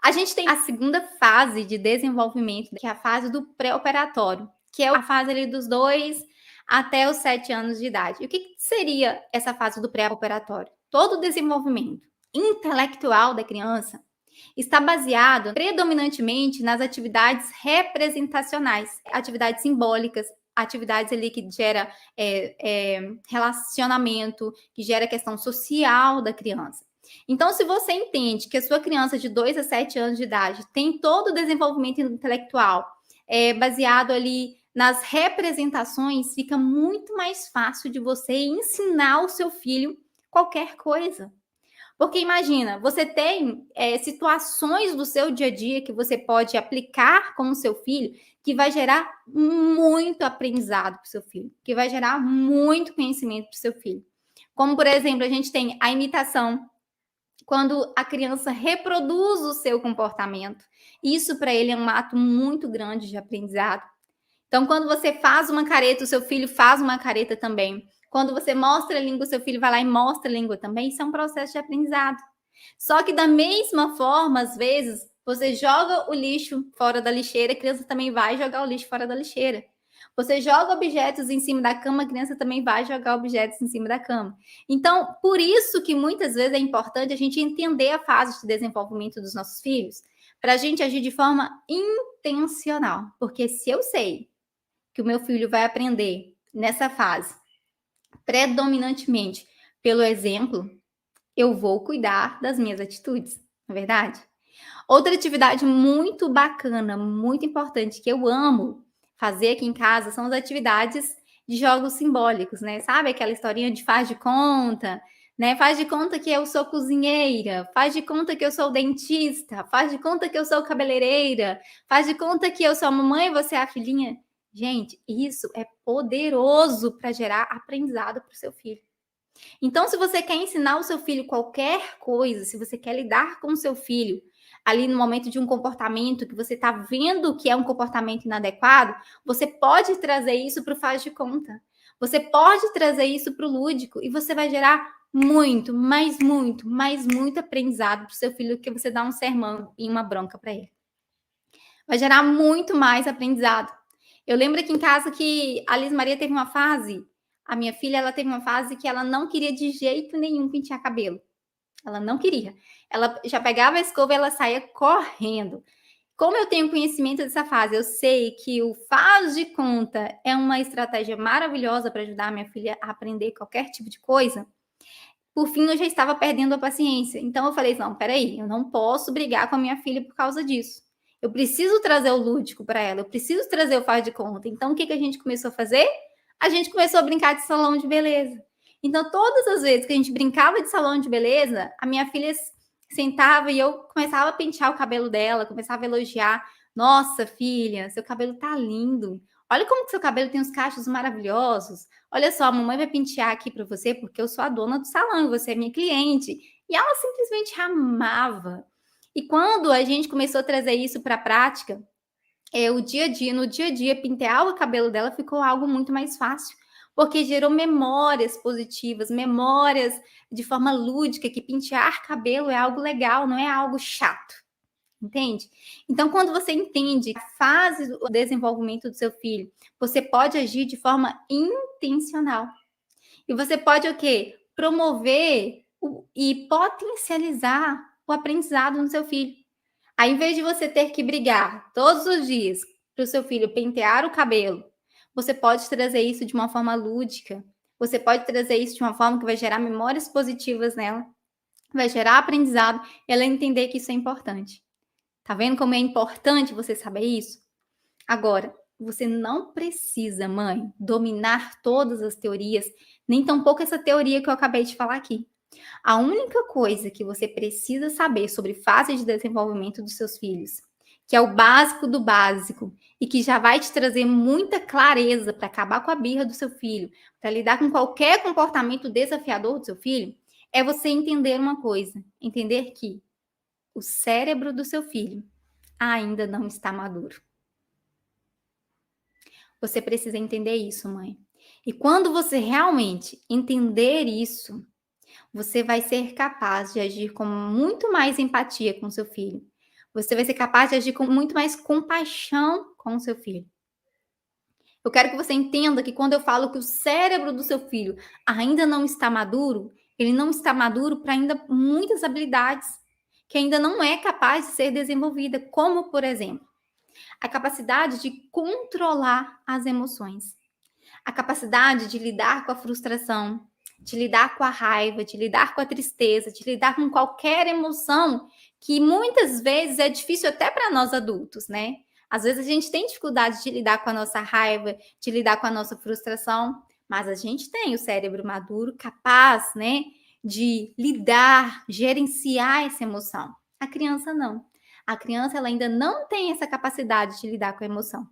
A gente tem a segunda fase de desenvolvimento, que é a fase do pré-operatório, que é a fase ali dos 2 até os 7 anos de idade. E o que seria essa fase do pré-operatório? Todo o desenvolvimento intelectual da criança está baseado predominantemente nas atividades representacionais, atividades simbólicas, atividades ali que gera relacionamento, que gera questão social da criança. Então, se você entende que a sua criança de 2 a 7 anos de idade tem todo o desenvolvimento intelectual baseado ali nas representações, fica muito mais fácil de você ensinar o seu filho qualquer coisa. Porque imagina, você tem situações do seu dia a dia que você pode aplicar com o seu filho que vai gerar muito aprendizado para o seu filho, que vai gerar muito conhecimento para o seu filho. Como, por exemplo, a gente tem a imitação, quando a criança reproduz o seu comportamento. Isso para ele é um ato muito grande de aprendizado. Então, quando você faz uma careta, o seu filho faz uma careta também. Quando você mostra a língua, o seu filho vai lá e mostra a língua também. Isso é um processo de aprendizado. Só que da mesma forma, às vezes, você joga o lixo fora da lixeira, a criança também vai jogar o lixo fora da lixeira. Você joga objetos em cima da cama, a criança também vai jogar objetos em cima da cama. Então, por isso que muitas vezes é importante a gente entender a fase de desenvolvimento dos nossos filhos, para a gente agir de forma intencional. Porque se eu sei que o meu filho vai aprender nessa fase, predominantemente pelo exemplo, eu vou cuidar das minhas atitudes, não é verdade? Outra atividade muito bacana, muito importante, que eu amo fazer aqui em casa, são as atividades de jogos simbólicos, né? Sabe aquela historinha de faz de conta, né? Faz de conta que eu sou cozinheira, faz de conta que eu sou dentista, faz de conta que eu sou cabeleireira, faz de conta que eu sou a mamãe e você é a filhinha. Gente, isso é poderoso para gerar aprendizado para o seu filho. Então, se você quer ensinar o seu filho qualquer coisa, se você quer lidar com o seu filho ali no momento de um comportamento que você está vendo que é um comportamento inadequado, você pode trazer isso para o faz de conta. Você pode trazer isso para o lúdico e você vai gerar muito, mas muito aprendizado para o seu filho do que você dar um sermão e uma bronca para ele. Vai gerar muito mais aprendizado. Eu lembro aqui em casa que a Liz Maria teve uma fase, a minha filha, ela teve uma fase que ela não queria de jeito nenhum pentear cabelo. Ela não queria. Ela já pegava a escova e ela saía correndo. Como eu tenho conhecimento dessa fase, eu sei que o faz de conta é uma estratégia maravilhosa para ajudar a minha filha a aprender qualquer tipo de coisa. Por fim, eu já estava perdendo a paciência. Então eu falei, não, peraí, eu não posso brigar com a minha filha por causa disso. Eu preciso trazer o lúdico para ela, eu preciso trazer o faz de conta. Então o que a gente começou a fazer? A gente começou a brincar de salão de beleza. Então todas as vezes que a gente brincava de salão de beleza, a minha filha sentava e eu começava a pentear o cabelo dela, começava a elogiar. Nossa, filha, seu cabelo tá lindo. Olha como que seu cabelo tem uns cachos maravilhosos. Olha só, a mamãe vai pentear aqui para você porque eu sou a dona do salão e você é minha cliente. E ela simplesmente amava. E quando a gente começou a trazer isso para a prática, no dia a dia, pentear o cabelo dela ficou algo muito mais fácil, porque gerou memórias positivas, memórias de forma lúdica, que pentear cabelo é algo legal, não é algo chato. Entende? Então, quando você entende a fase do desenvolvimento do seu filho, você pode agir de forma intencional. E você pode o quê? Promover e potencializar o aprendizado no seu filho. Aí, em vez de você ter que brigar todos os dias para o seu filho pentear o cabelo, você pode trazer isso de uma forma lúdica. Você pode trazer isso de uma forma que vai gerar memórias positivas nela, vai gerar aprendizado e ela entender que isso é importante. Tá vendo como é importante você saber isso? Agora, você não precisa, mãe, dominar todas as teorias, nem tampouco essa teoria que eu acabei de falar aqui. A única coisa que você precisa saber sobre fase de desenvolvimento dos seus filhos, que é o básico do básico e que já vai te trazer muita clareza para acabar com a birra do seu filho, para lidar com qualquer comportamento desafiador do seu filho, é você entender uma coisa, entender que o cérebro do seu filho ainda não está maduro. Você precisa entender isso, mãe. E quando você realmente entender isso, você vai ser capaz de agir com muito mais empatia com seu filho. Você vai ser capaz de agir com muito mais compaixão com o seu filho. Eu quero que você entenda que quando eu falo que o cérebro do seu filho ainda não está maduro, ele não está maduro para ainda muitas habilidades que ainda não é capaz de ser desenvolvida, como, por exemplo, a capacidade de controlar as emoções, a capacidade de lidar com a frustração, de lidar com a raiva, de lidar com a tristeza, de lidar com qualquer emoção que muitas vezes é difícil até para nós adultos, né? Às vezes a gente tem dificuldade de lidar com a nossa raiva, de lidar com a nossa frustração, mas a gente tem o cérebro maduro capaz, né, de lidar, gerenciar essa emoção. A criança não. A criança ela ainda não tem essa capacidade de lidar com a emoção.